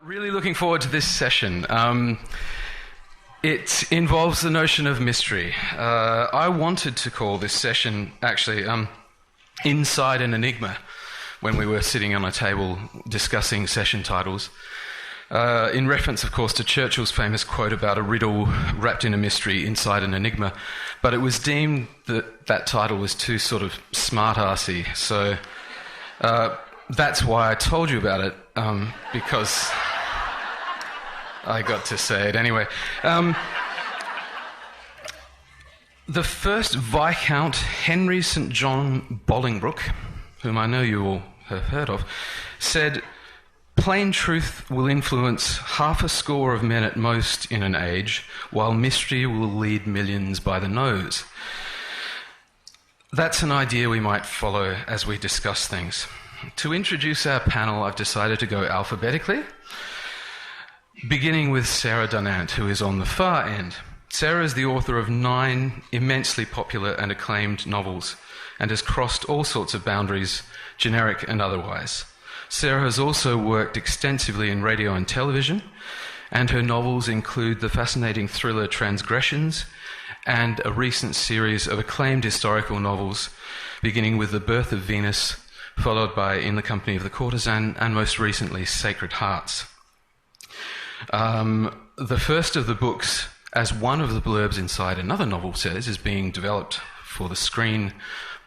Really looking forward to this session. It involves the notion of mystery. I wanted to call this session, actually, Inside an Enigma, when we were sitting on a table discussing session titles, in reference, of course, to Churchill's famous quote about a riddle wrapped in a mystery inside an enigma. But it was deemed that that title was too sort of smart-arsey, so that's why I told you about it, because I got to say it anyway. The first Viscount Henry St. John Bolingbroke, whom I know you all have heard of, said, "Plain truth will influence half a score of men at most in an age, while mystery will lead millions by the nose." That's an idea we might follow as we discuss things. To introduce our panel, I've decided to go alphabetically, beginning with Sarah Dunant, who is on the far end. Sarah is the author of 9 immensely popular and acclaimed novels and has crossed all sorts of boundaries, generic and otherwise. Sarah has also worked extensively in radio and television, and her novels include the fascinating thriller Transgressions and a recent series of acclaimed historical novels, beginning with The Birth of Venus, followed by In the Company of the Courtesan, and most recently Sacred Hearts. The first of the books, as one of the blurbs inside another novel says, is being developed for the screen,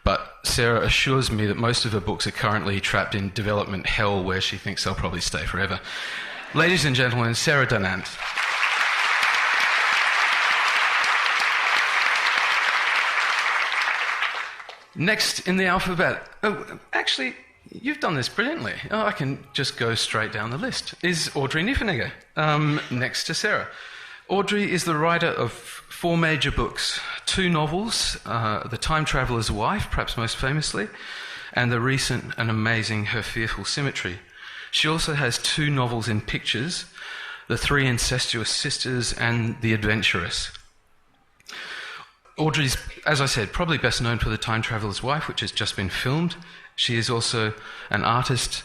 but Sarah assures me that most of her books are currently trapped in development hell, where she thinks they'll probably stay forever. Ladies and gentlemen, Sarah Dunant. Next in the alphabet, actually, you've done this brilliantly. I can just go straight down the list, is Audrey Niffenegger, next to Sarah. Audrey is the writer of 4 major books, 2 novels, The Time Traveller's Wife, perhaps most famously, and the recent and amazing Her Fearful Symmetry. She also has 2 novels in pictures, The Three Incestuous Sisters and The Adventuress. Audrey's, as I said, probably best known for The Time Traveller's Wife, which has just been filmed. She is also an artist,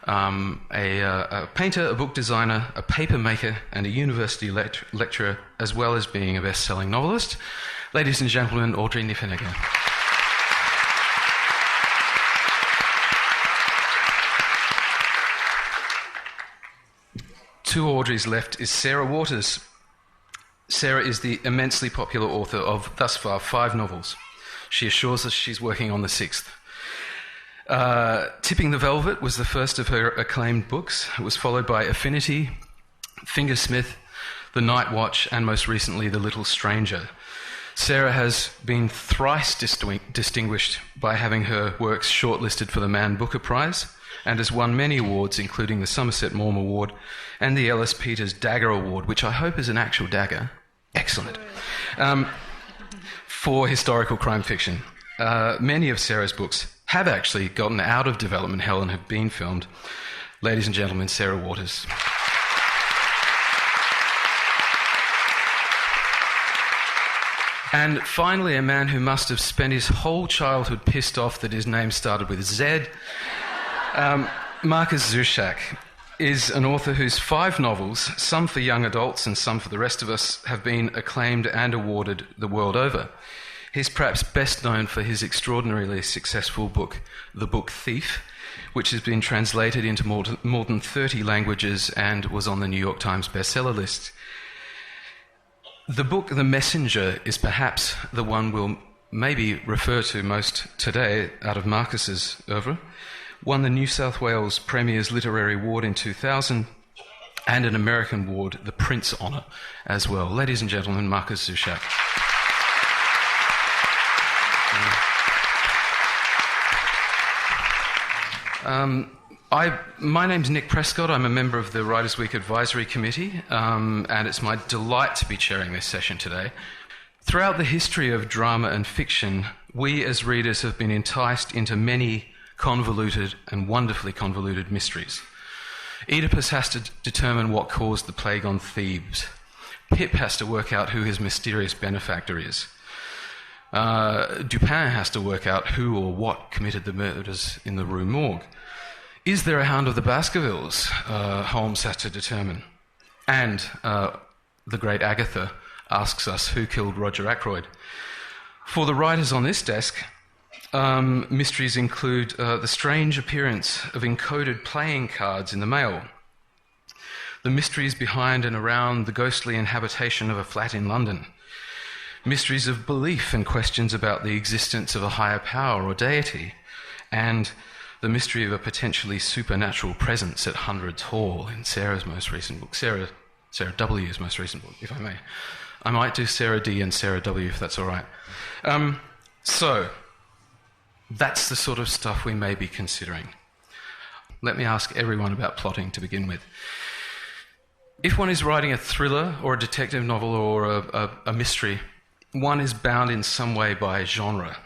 a painter, a book designer, a paper maker, and a university lecturer, as well as being a best-selling novelist. Ladies and gentlemen, Audrey Niffenegger. To Audrey's left is Sarah Waters. Sarah is the immensely popular author of, thus far, 5 novels. She assures us she's working on the 6th. Tipping the Velvet was the first of her acclaimed books. It was followed by Affinity, Fingersmith, The Night Watch, and most recently, The Little Stranger. Sarah has been thrice distinguished by having her works shortlisted for the Man Booker Prize, and has won many awards, including the Somerset Maugham Award and the Ellis Peters Dagger Award, which I hope is an actual dagger. Excellent. For historical crime fiction. Many of Sarah's books have actually gotten out of development hell and have been filmed. Ladies and gentlemen, Sarah Waters. And finally, a man who must have spent his whole childhood pissed off that his name started with Z. Marcus Zusak is an author whose 5 novels, some for young adults and some for the rest of us, have been acclaimed and awarded the world over. He's perhaps best known for his extraordinarily successful book, The Book Thief, which has been translated into more than 30 languages and was on the New York Times bestseller list. The book The Messenger is perhaps the one we'll maybe refer to most today out of Marcus's oeuvre. Won the New South Wales Premier's Literary Award in 2000 and an American award, the Prince Honour, as well. Ladies and gentlemen, Marcus Zusak. My name's Nick Prescott. I'm a member of the Writers' Week Advisory Committee, and it's my delight to be chairing this session today. Throughout the history of drama and fiction, we as readers have been enticed into many convoluted and wonderfully convoluted mysteries. Oedipus has to determine what caused the plague on Thebes. Pip has to work out who his mysterious benefactor is. Dupin has to work out who or what committed the murders in the Rue Morgue. Is there a Hound of the Baskervilles? Holmes has to determine. And the great Agatha asks us who killed Roger Ackroyd. For the writers on this desk, mysteries include the strange appearance of encoded playing cards in the mail, the mysteries behind and around the ghostly inhabitation of a flat in London, mysteries of belief and questions about the existence of a higher power or deity, and the mystery of a potentially supernatural presence at Hundreds Hall in Sarah's most recent book, Sarah W's most recent book, if I may. I might do Sarah D and Sarah W if that's all right. So, that's the sort of stuff we may be considering. Let me ask everyone about plotting to begin with. If one is writing a thriller or a detective novel or a mystery, one is bound in some way by genre.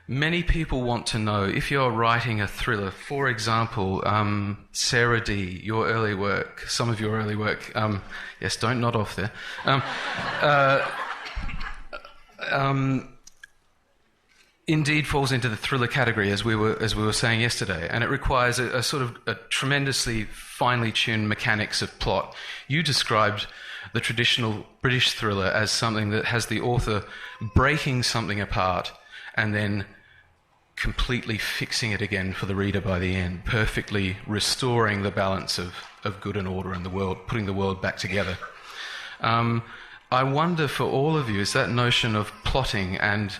Many people want to know, if you're writing a thriller, for example, Sarah D, your early work, some of your early work, yes, don't nod off there, indeed falls into the thriller category, as we were saying yesterday, and it requires a sort of a tremendously finely tuned mechanics of plot. You described the traditional British thriller as something that has the author breaking something apart and then completely fixing it again for the reader by the end, perfectly restoring the balance of good and order in the world, putting the world back together. I wonder for all of you, is that notion of plotting and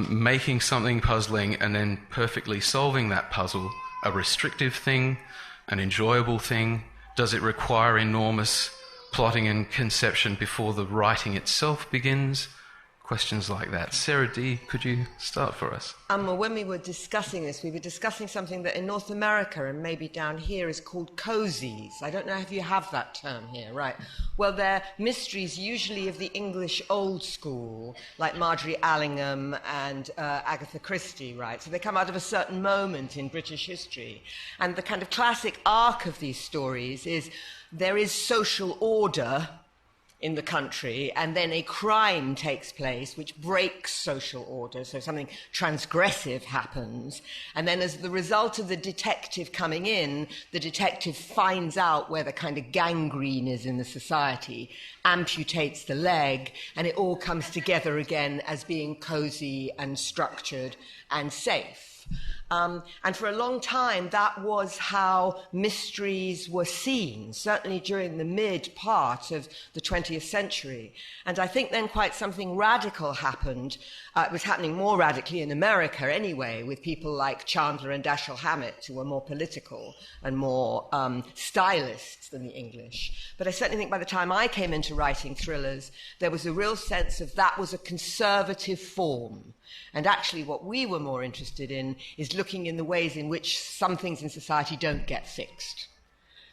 making something puzzling and then perfectly solving that puzzle a restrictive thing, an enjoyable thing? Does it require enormous plotting and conception before the writing itself begins? Questions like that. Sarah D, could you start for us? When we were discussing this, we were discussing something that in North America and maybe down here is called cozies. I don't know if you have that term here, right? Well, they're mysteries usually of the English old school, like Marjorie Allingham and Agatha Christie, right? So they come out of a certain moment in British history. And the kind of classic arc of these stories is there is social order in the country, and then a crime takes place which breaks social order, so something transgressive happens, and then as the result of the detective coming in, the detective finds out where the kind of gangrene is in the society, amputates the leg, and it all comes together again as being cosy and structured and safe. And for a long time, that was how mysteries were seen, certainly during the mid part of the 20th century. And I think then quite something radical happened. It was happening more radically in America anyway, with people like Chandler and Dashiell Hammett, who were more political and more stylists than the English. But I certainly think by the time I came into writing thrillers, there was a real sense of that was a conservative form. And actually what we were more interested in is looking in the ways in which some things in society don't get fixed.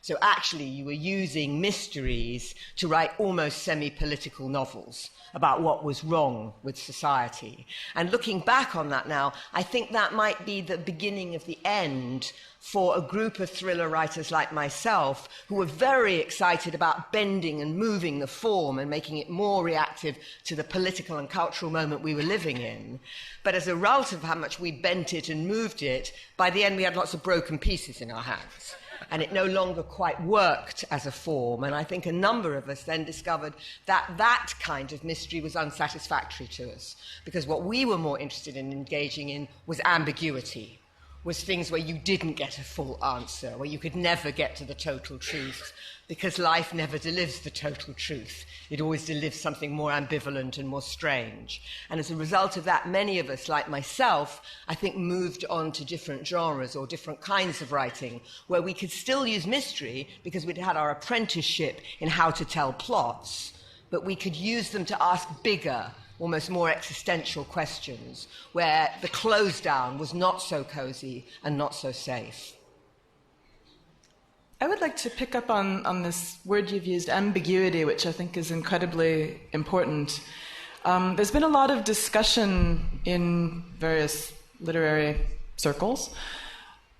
So actually you were using mysteries to write almost semi-political novels about what was wrong with society. And looking back on that now, I think that might be the beginning of the end for a group of thriller writers like myself who were very excited about bending and moving the form and making it more reactive to the political and cultural moment we were living in. But as a result of how much we bent it and moved it, by the end we had lots of broken pieces in our hands. And it no longer quite worked as a form. And I think a number of us then discovered that that kind of mystery was unsatisfactory to us, because what we were more interested in engaging in was ambiguity, was things where you didn't get a full answer, where you could never get to the total truth, because life never delivers the total truth. It always delivers something more ambivalent and more strange. And as a result of that, many of us, like myself, I think moved on to different genres or different kinds of writing, where we could still use mystery because we'd had our apprenticeship in how to tell plots, but we could use them to ask bigger, almost more existential questions, where the close down was not so cozy and not so safe. I would like to pick up on this word you've used, ambiguity, which I think is incredibly important. There's been a lot of discussion in various literary circles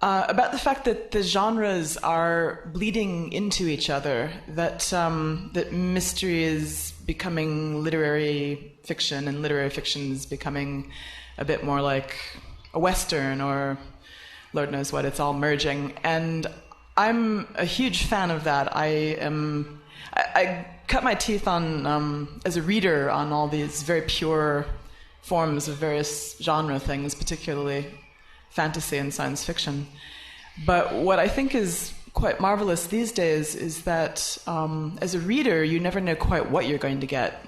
about the fact that the genres are bleeding into each other, that that mystery is becoming literary fiction and literary fiction is becoming a bit more like a Western or Lord knows what, it's all merging. And I'm a huge fan of that. I cut my teeth on, as a reader, on all these very pure forms of various genre things, particularly fantasy and science fiction. But what I think is quite marvelous these days is that as a reader, you never know quite what you're going to get.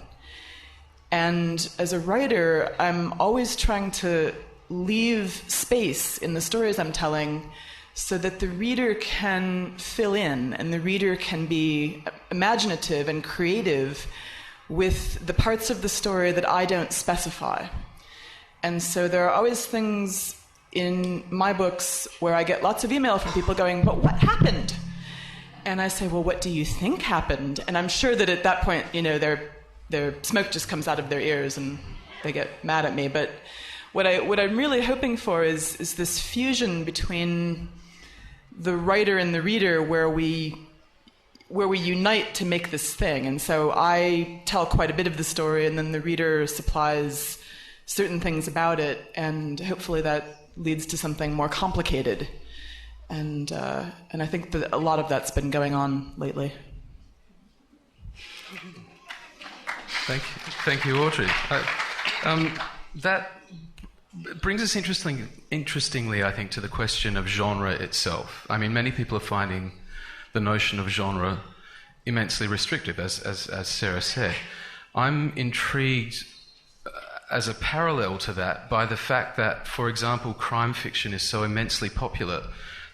And as a writer, I'm always trying to leave space in the stories I'm telling so that the reader can fill in and the reader can be imaginative and creative with the parts of the story that I don't specify. And so there are always things in my books where I get lots of email from people going, but what happened? And I say, well, what do you think happened? And I'm sure that at that point, their smoke just comes out of their ears and they get mad at me. But what I'm really hoping for is this fusion between the writer and the reader where we unite to make this thing. And so I tell quite a bit of the story, and then the reader supplies certain things about it, and hopefully that leads to something more complicated. And I think that a lot of that's been going on lately. Thank you, Audrey. That brings us interestingly, I think, to the question of genre itself. I mean, many people are finding the notion of genre immensely restrictive, as Sarah said. I'm intrigued, as a parallel to that, by the fact that, for example, crime fiction is so immensely popular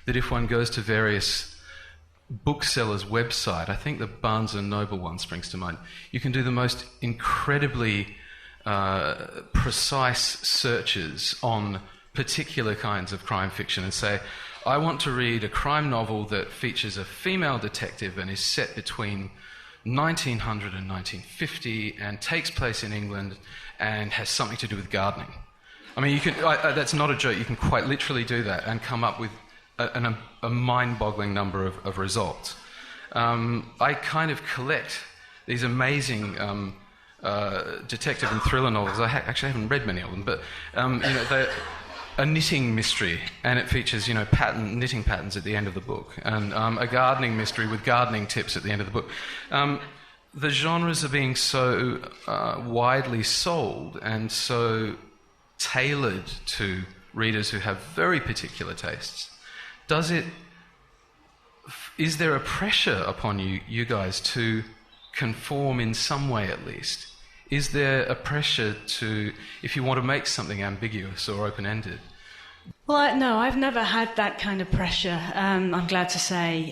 that if one goes to various booksellers' website, I think the Barnes & Noble one springs to mind, you can do the most incredibly precise searches on particular kinds of crime fiction and say, I want to read a crime novel that features a female detective and is set between 1900 and 1950 and takes place in England and has something to do with gardening. I mean, that's not a joke. You can quite literally do that and come up with a mind-boggling number of results. I kind of collect these amazing detective and thriller novels. I actually haven't read many of them, but they're a knitting mystery, and it features knitting patterns at the end of the book, and a gardening mystery with gardening tips at the end of the book. The genres are being so widely sold and so tailored to readers who have very particular tastes. Is there a pressure upon you guys to conform in some way at least? Is there a pressure to, if you want to make something ambiguous or open-ended? Well, no, I've never had that kind of pressure, I'm glad to say,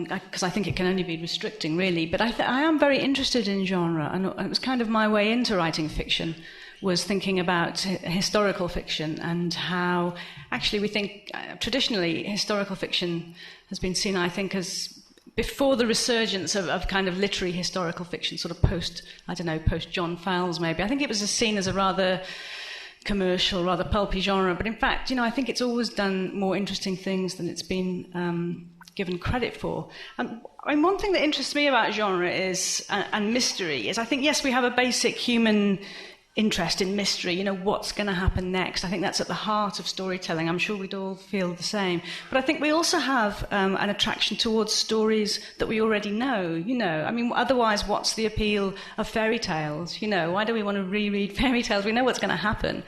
because I think it can only be restricting, really. But I am very interested in genre, and it was kind of my way into writing fiction, was thinking about historical fiction and how actually we think traditionally historical fiction has been seen, I think, as before the resurgence of kind of literary historical fiction, sort of post John Fowles maybe. I think it was seen as a rather commercial, rather pulpy genre, but in fact, I think it's always done more interesting things than it's been given credit for. One thing that interests me about genre and mystery is I think, yes, we have a basic human interest in mystery, what's going to happen next. I think that's at the heart of storytelling. I'm sure we'd all feel the same. But I think we also have an attraction towards stories that we already know, I mean, otherwise, what's the appeal of fairy tales? Why do we want to reread fairy tales? We know what's going to happen.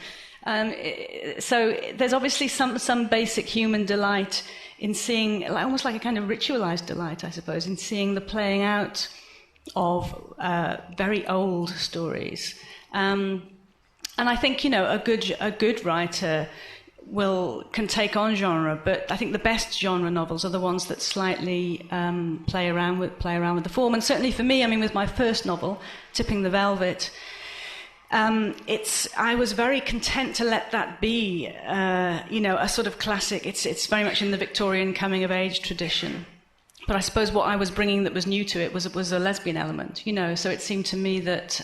So there's obviously some basic human delight in seeing, almost like a kind of ritualized delight, I suppose, in seeing the playing out of very old stories. And I think, a good writer can take on genre, but I think the best genre novels are the ones that slightly play around with the form. And certainly for me, I mean, with my first novel, Tipping the Velvet, I was very content to let that be, a sort of classic. It's very much in the Victorian coming-of-age tradition. But I suppose what I was bringing that was new to it was a lesbian element, So it seemed to me that,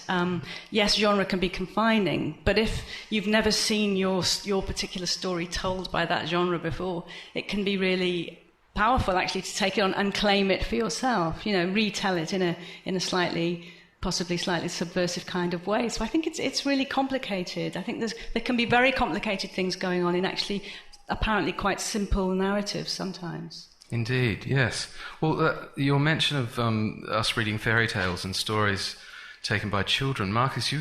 yes, genre can be confining, but if you've never seen your particular story told by that genre before, it can be really powerful, actually, to take it on and claim it for yourself, retell it in a possibly slightly subversive kind of way. So I think it's really complicated. I think there can be very complicated things going on in actually apparently quite simple narratives sometimes. Indeed, yes. Well, your mention of us reading fairy tales and stories taken by children, Marcus,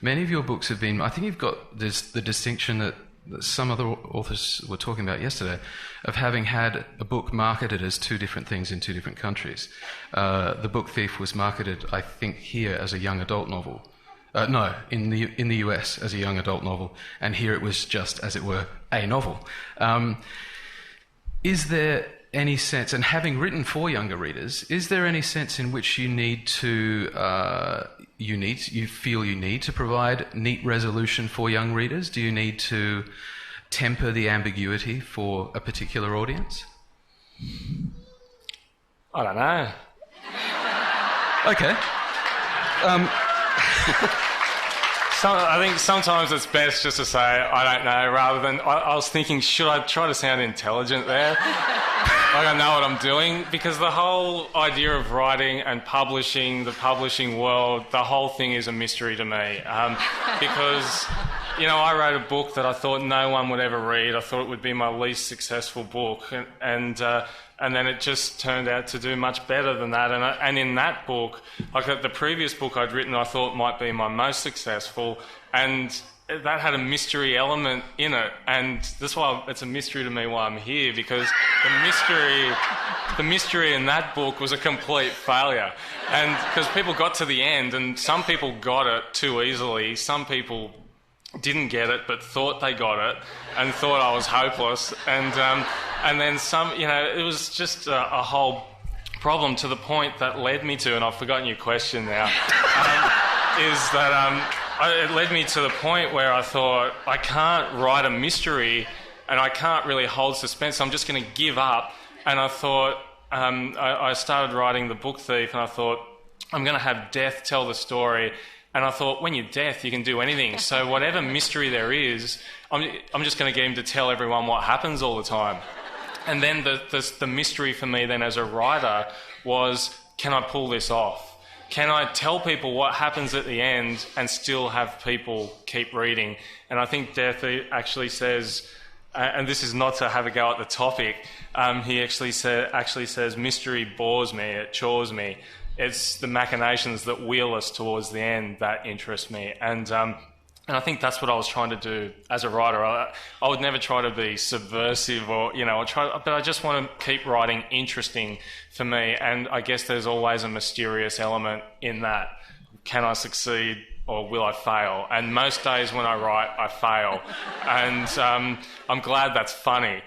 many of your books have been, I think you've got the distinction that some other authors were talking about yesterday, of having had a book marketed as two different things in two different countries. The Book Thief was marketed, I think, here as a young adult novel. In the US as a young adult novel, and here it was just, as it were, a novel. Is there any sense, and having written for younger readers, is there any sense in which you feel you need to provide neat resolution for young readers? Do you need to temper the ambiguity for a particular audience? I don't know. Okay. I think sometimes it's best just to say, I don't know, rather than... I was thinking, should I try to sound intelligent there? Like I know what I'm doing? Because the whole idea of writing and publishing, the publishing world, the whole thing is a mystery to me. Because, I wrote a book that I thought no one would ever read. I thought it would be my least successful book. And then it just turned out to do much better than that. And in that book, like the previous book I'd written, I thought might be my most successful, and that had a mystery element in it. And that's why it's a mystery to me why I'm here, because the mystery in that book was a complete failure. And because people got to the end, and some people got it too easily, some people didn't get it but thought they got it and thought I was hopeless, and then some, it was just a whole problem, to the point that led me to, and I've forgotten your question now, is that it led me to the point where I thought, I can't write a mystery and I can't really hold suspense, I'm just going to give up. And I thought, I started writing The Book Thief, and I thought, I'm going to have Death tell the story. And I thought, when you're Death, you can do anything. So whatever mystery there is, I'm just going to get him to tell everyone what happens all the time. And then the mystery for me then as a writer was, can I pull this off? Can I tell people what happens at the end and still have people keep reading? And I think Death actually says, and this is not to have a go at the topic, he actually says, mystery bores me, it chores me. It's the machinations that wheel us towards the end that interest me. And I think that's what I was trying to do as a writer. I would never try to be subversive or, but I just want to keep writing interesting for me. And I guess there's always a mysterious element in that. Can I succeed or will I fail? And most days when I write, I fail. And I'm glad that's funny.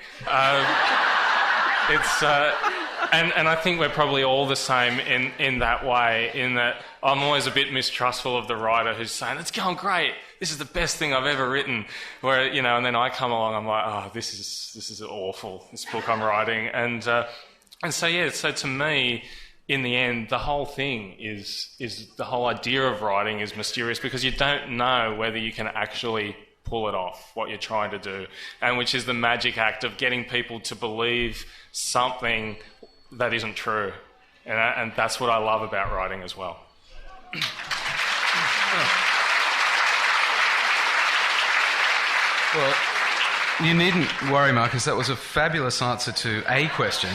And I think we're probably all the same in that way, in that I'm always a bit mistrustful of the writer who's saying, it's going great, this is the best thing I've ever written, where, and then I come along, I'm like, oh, this is awful, this book I'm writing. And so to me, in the end, the whole thing is the whole idea of writing is mysterious, because you don't know whether you can actually pull it off, what you're trying to do, and which is the magic act of getting people to believe something that isn't true. And that's what I love about writing as well. Well, you needn't worry, Marcus. That was a fabulous answer to a question.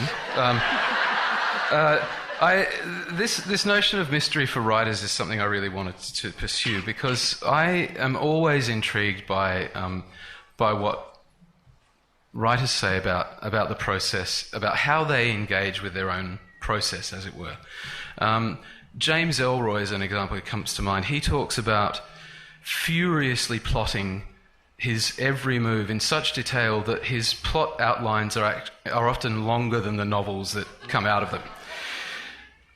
This notion of mystery for writers is something I really wanted to pursue, because I am always intrigued by what writers say about the process, about how they engage with their own process, as it were. James Ellroy is an example that comes to mind. He talks about furiously plotting his every move in such detail that his plot outlines are often longer than the novels that come out of them.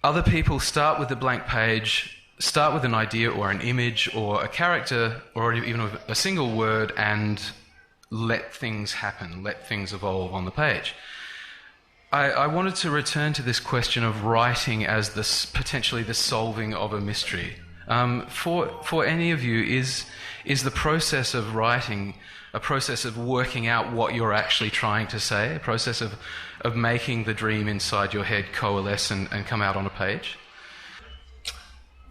Other people start with a blank page, start with an idea or an image or a character or even a single word, and let things happen, let things evolve on the page. I wanted to return to this question of writing as potentially the solving of a mystery. For any of you, is the process of writing a process of working out what you're actually trying to say, a process of making the dream inside your head coalesce and come out on a page?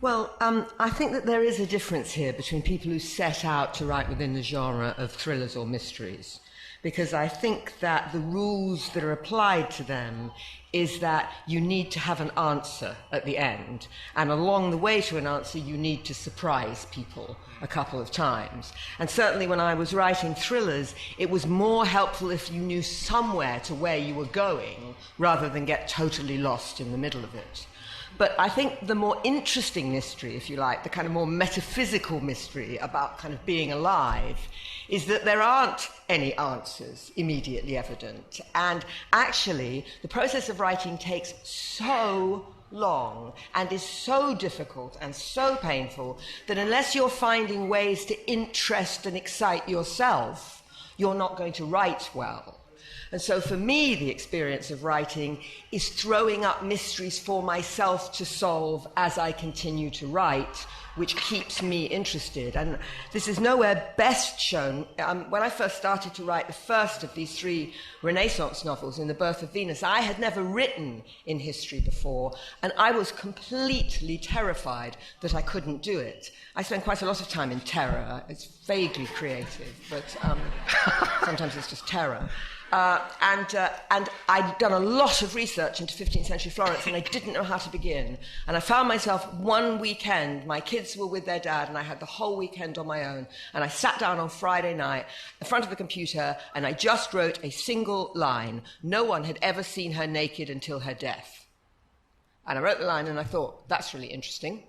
Well, I think that there is a difference here between people who set out to write within the genre of thrillers or mysteries because I think that the rules that are applied to them is that you need to have an answer at the end, and along the way to an answer you need to surprise people a couple of times. And certainly when I was writing thrillers, it was more helpful if you knew somewhere to where you were going rather than get totally lost in the middle of it. But I think the more interesting mystery, if you like, the kind of more metaphysical mystery about kind of being alive, is that there aren't any answers immediately evident. And actually, the process of writing takes so long and is so difficult and so painful that unless you're finding ways to interest and excite yourself, you're not going to write well. And so for me, the experience of writing is throwing up mysteries for myself to solve as I continue to write, which keeps me interested. And this is nowhere best shown. When I first started to write the first of these 3 Renaissance novels, In the Birth of Venus, I had never written in history before, and I was completely terrified that I couldn't do it. I spend quite a lot of time in terror. It's vaguely creative, but sometimes it's just terror. And I'd done a lot of research into 15th century Florence, and I didn't know how to begin. And I found myself one weekend, my kids were with their dad, and I had the whole weekend on my own. And I sat down on Friday night in front of the computer, and I just wrote a single line. No one had ever seen her naked until her death. And I wrote the line, and I thought, that's really interesting.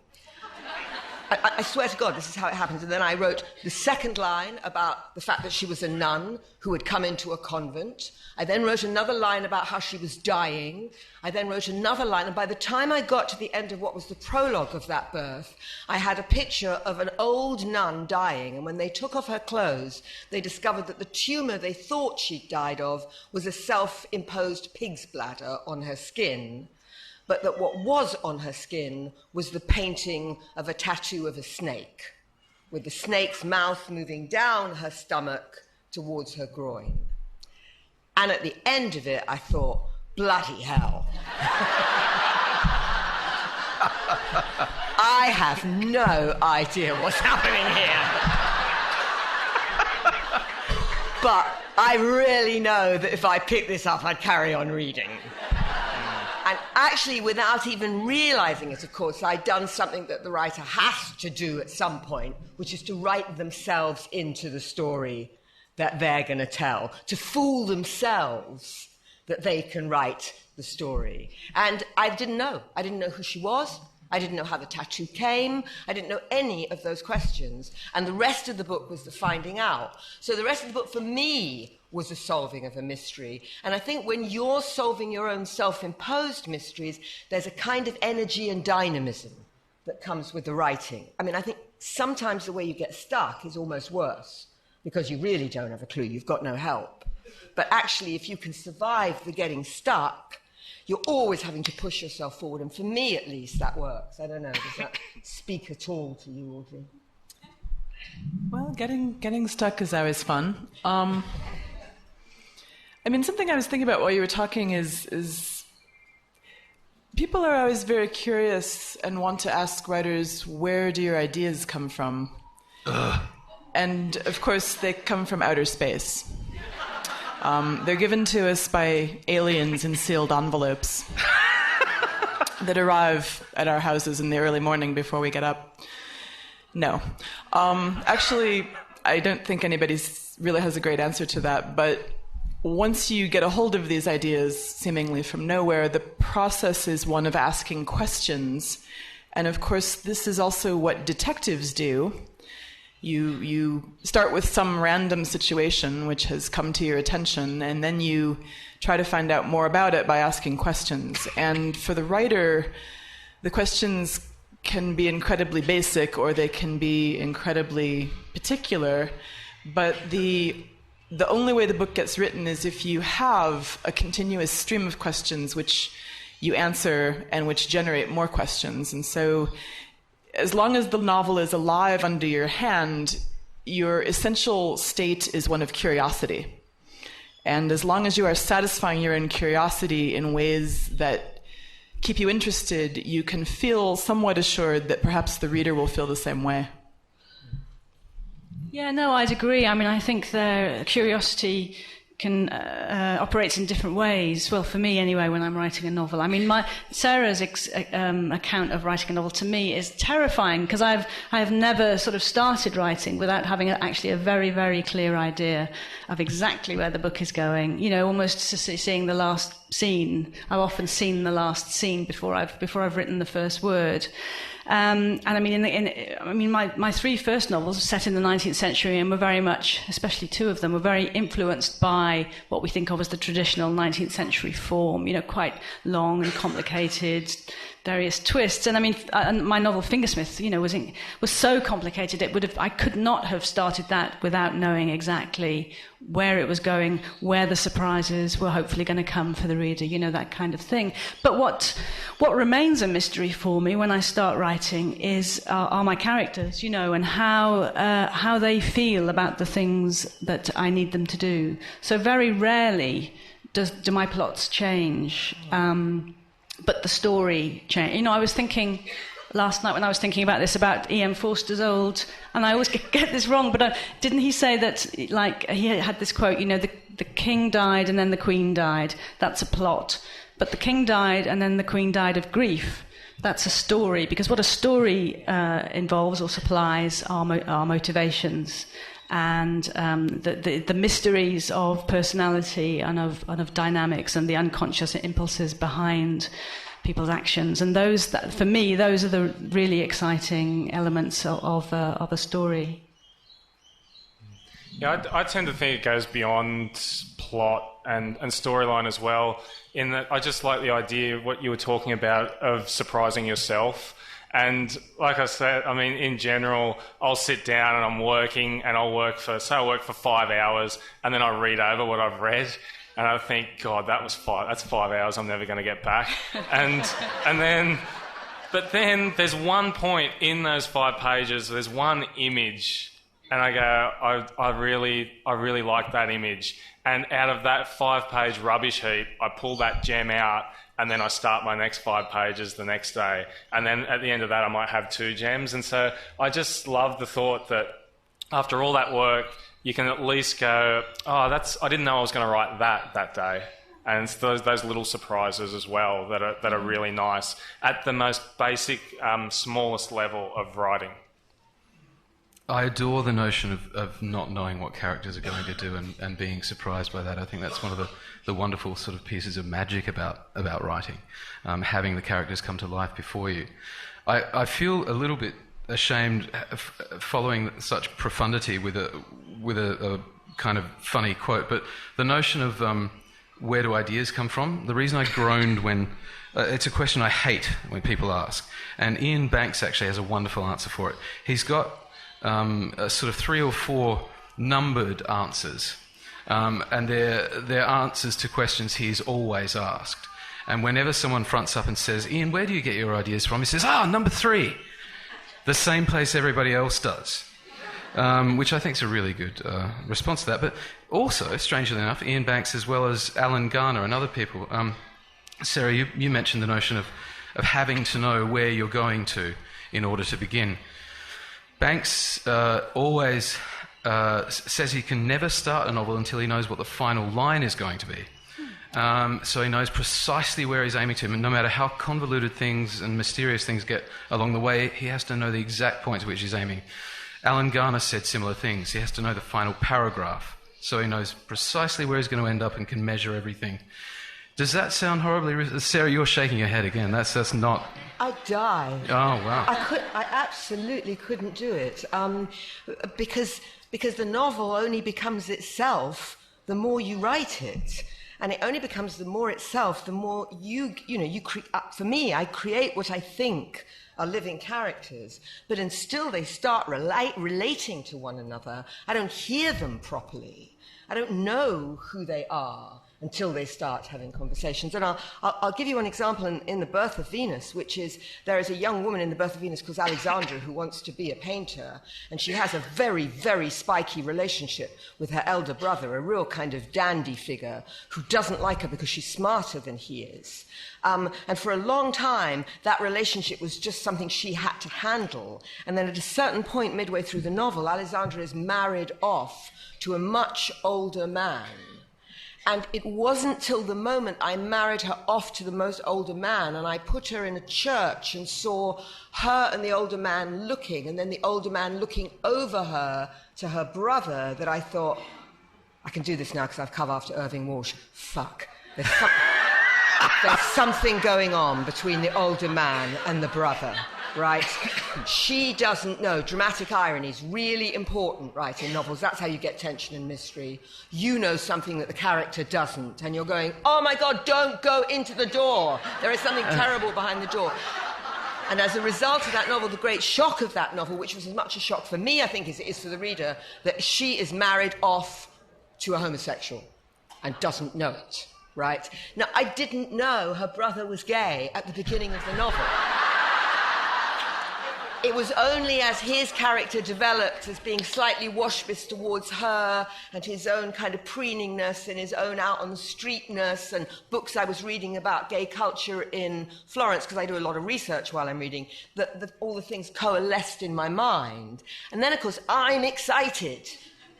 I swear to God, this is how it happens. And then I wrote the second line about the fact that she was a nun who had come into a convent. I then wrote another line about how she was dying. I then wrote another line, and by the time I got to the end of what was the prologue of that birth, I had a picture of an old nun dying, and when they took off her clothes, they discovered that the tumour they thought she'd died of was a self-imposed pig's bladder on her skin, but that what was on her skin was the painting of a tattoo of a snake, with the snake's mouth moving down her stomach towards her groin. And at the end of it, I thought, bloody hell. I have no idea what's happening here. But I really know that if I picked this up, I'd carry on reading. And actually, without even realizing it, of course, I'd done something that the writer has to do at some point, which is to write themselves into the story that they're going to tell, to fool themselves that they can write the story. And I didn't know. I didn't know who she was. I didn't know how the tattoo came. I didn't know any of those questions. And the rest of the book was the finding out. So the rest of the book, for me, was the solving of a mystery. And I think when you're solving your own self-imposed mysteries, there's a kind of energy and dynamism that comes with the writing. I mean, I think sometimes the way you get stuck is almost worse, because you really don't have a clue, you've got no help. But actually, if you can survive the getting stuck, you're always having to push yourself forward. And for me, at least, that works. I don't know, does that speak at all to you, Audrey? Well, getting stuck is always fun. I mean, something I was thinking about while you were talking is people are always very curious and want to ask writers, where do your ideas come from? And, of course, they come from outer space. They're given to us by aliens in sealed envelopes that arrive at our houses in the early morning before we get up. No. Actually, I don't think anybody really has a great answer to that, but once you get a hold of these ideas seemingly from nowhere, the process is one of asking questions. And of course, this is also what detectives do. You start with some random situation which has come to your attention, and then you try to find out more about it by asking questions. And for the writer, the questions can be incredibly basic or they can be incredibly particular, but the only way the book gets written is if you have a continuous stream of questions which you answer and which generate more questions. And so as long as the novel is alive under your hand, your essential state is one of curiosity. And as long as you are satisfying your own curiosity in ways that keep you interested, you can feel somewhat assured that perhaps the reader will feel the same way. Yeah, no, I'd agree. I mean, I think the curiosity operates in different ways. Well, for me anyway, when I'm writing a novel. I mean, Sarah's account of writing a novel to me is terrifying, because I have never sort of started writing without having actually a very, very clear idea of exactly where the book is going. You know, almost seeing the last scene. I've often seen the last scene before I've written the first word. And I mean, my three first novels were set in the 19th century and were very much, especially two of them, were very influenced by what we think of as the traditional 19th century form, you know, quite long and complicated, various twists. And I mean, my novel Fingersmith, you know, was so complicated I could not have started that without knowing exactly where it was going, where the surprises were hopefully going to come for the reader, you know, that kind of thing. But what remains a mystery for me when I start writing are my characters, you know, and how they feel about the things that I need them to do. So very rarely do my plots change. But the story changed. You know, I was thinking last night when I was thinking about this, about E.M. Forster's old, and I always get this wrong, but didn't he say that, like, he had this quote, you know, the king died and then the queen died. That's a plot. But the king died and then the queen died of grief. That's a story, because what a story involves or supplies are motivations. And the mysteries of personality and of dynamics and the unconscious impulses behind people's actions, and for me, those are the really exciting elements of a story. Yeah, I tend to think it goes beyond plot and storyline as well, in that I just like the idea of what you were talking about of surprising yourself. And like I said, I mean, in general, I'll sit down and I'm working, and I'll work for 5 hours, and then I read over what I've read, and I think, God, that's 5 hours I'm never going to get back. But then there's one point in those 5 pages, there's one image, and I go, I really like that image. And out of that 5-page rubbish heap, I pull that gem out, and then I start my next 5 pages the next day. And then at the end of that, I might have 2 gems. And so I just love the thought that after all that work, you can at least go, I didn't know I was going to write that day. And it's those little surprises as well that are really nice at the most basic, smallest level of writing. I adore the notion of not knowing what characters are going to do and being surprised by that. I think that's one of the wonderful sort of pieces of magic about writing, having the characters come to life before you. I feel a little bit ashamed following such profundity with a kind of funny quote, but the notion of where do ideas come from? The reason I groaned when... it's a question I hate when people ask, and Ian Banks actually has a wonderful answer for it. He's got a sort of 3 or 4 numbered answers, and they're answers to questions he's always asked. And whenever someone fronts up and says, Ian, where do you get your ideas from? He says, number 3. The same place everybody else does. Which I think is a really good response to that. But also, strangely enough, Ian Banks, as well as Alan Garner and other people. Sarah, you mentioned the notion of having to know where you're going to in order to begin. Banks always says he can never start a novel until he knows what the final line is going to be. So he knows precisely where he's aiming to, and no matter how convoluted things and mysterious things get along the way, he has to know the exact point to which he's aiming. Alan Garner said similar things. He has to know the final paragraph, so he knows precisely where he's going to end up and can measure everything. Does that sound horribly... Sarah, you're shaking your head again. That's not... I'd die. Oh, wow. I absolutely couldn't do it, because the novel only becomes itself the more you write it. And it only becomes the more itself, the more for me, I create what I think are living characters, but until they start relating to one another, I don't hear them properly. I don't know who they are until they start having conversations. And I'll give you an example in The Birth of Venus, which is there is a young woman in The Birth of Venus called Alexandra who wants to be a painter, and she has a very, very spiky relationship with her elder brother, a real kind of dandy figure who doesn't like her because she's smarter than he is. And for a long time, that relationship was just something she had to handle. And then at a certain point midway through the novel, Alexandra is married off to a much older man. And it wasn't till the moment I married her off to the most older man, and I put her in a church and saw her and the older man looking, and then the older man looking over her to her brother, that I thought, I can do this now because I've come after Irving Walsh. Fuck. There's something going on between the older man and the brother, right? She doesn't know. Dramatic irony is really important, right, in novels. That's how you get tension and mystery. You know something that the character doesn't, and you're going, oh my God, don't go into the door. There is something terrible behind the door. And as a result of that novel, the great shock of that novel, which was as much a shock for me, I think, as it is for the reader, that she is married off to a homosexual and doesn't know it. Right? Now, I didn't know her brother was gay at the beginning of the novel. It was only as his character developed as being slightly waspist towards her, and his own kind of preeningness and his own out-on-the-streetness, and books I was reading about gay culture in Florence, because I do a lot of research while I'm reading, that all the things coalesced in my mind. And then, of course, I'm excited.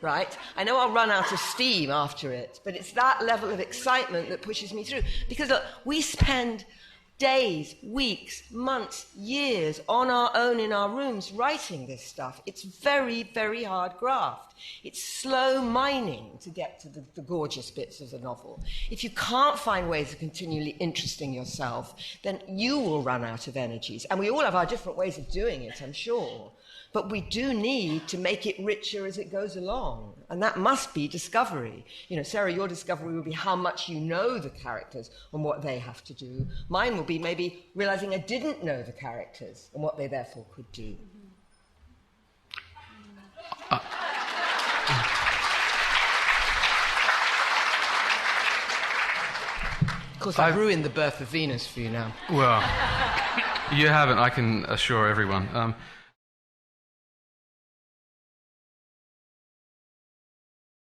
Right? I know I'll run out of steam after it, but it's that level of excitement that pushes me through. Because look, we spend days, weeks, months, years on our own in our rooms writing this stuff. It's very, very hard graft. It's slow mining to get to the gorgeous bits of the novel. If you can't find ways of continually interesting yourself, then you will run out of energies. And we all have our different ways of doing it, I'm sure. But we do need to make it richer as it goes along. And that must be discovery. You know, Sarah, your discovery will be how much you know the characters and what they have to do. Mine will be maybe realizing I didn't know the characters and what they therefore could do. Of course, I've ruined the birth of Venus for you now. Well, you haven't, I can assure everyone.